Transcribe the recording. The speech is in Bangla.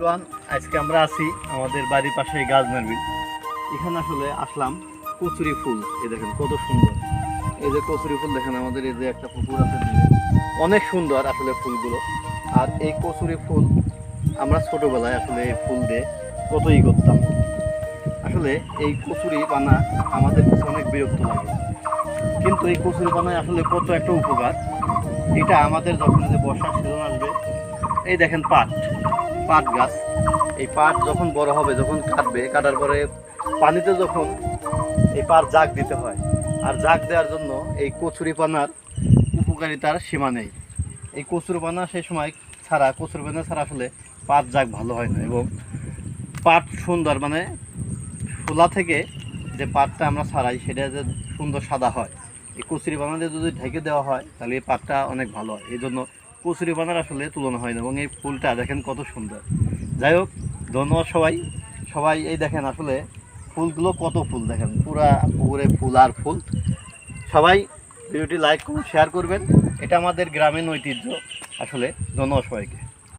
এভরিওয়ান, আজকে আমরা আছি আমাদের বাড়ির পাশে গাজনার বিল। এখানে আসলে আসলাম কচুরি ফুল। এই দেখেন কত সুন্দর, এই যে কচুরি ফুল দেখেন, আমাদের এই যে একটা পুকুর আছে, অনেক সুন্দর আসলে ফুলগুলো। আর এই কচুরি ফুল আমরা ছোটবেলায় আসলে এই ফুল দিয়ে কতই করতাম। আসলে এই কচুরি পানা আমাদের কাছে অনেক বিরক্ত লাগে, কিন্তু এই কচুরি পানায় আসলে কত একটা উপকার। এটা আমাদের যখন যে বর্ষার সিজন আসবে, এই দেখেন পাট পাট গাছ, এই পাট যখন বড় হবে, যখন কাটার পরে পানিতে যখন এই পাট জাগ দিতে হয়, আর জাগ দেওয়ার জন্য এই কচুরি পানার উপকারিতার সীমা নেই। এই কচুরি পানা সেই সময় ছাড়া, কচুরি পানা ছাড়া আসলে পাট জাগ ভালো হয় না। এবং পাট সুন্দর, মানে শোলা থেকে যে পাটটা আমরা ছাড়াই, সেটা যে সুন্দর সাদা হয়, এই কচুরি পানাতে যদি ঢেকে দেওয়া হয় তাহলে এই পাটটা অনেক ভালো হয়। এই জন্য কচুরি পানার আসলে তুলনা হয় না। এবং এই ফুলটা দেখেন কত সুন্দর। যাই হোক, ধন্যবাদ সবাই। সবাই এই দেখেন আসলে ফুলগুলো কত ফুল দেখেন, পুরা পুকুরে ফুল আর ফুল। সবাই ভিডিওটি লাইক করুন, শেয়ার করবেন। এটা আমাদের গ্রামীণ ঐতিহ্য আসলে। ধন্যবাদ সবাইকে।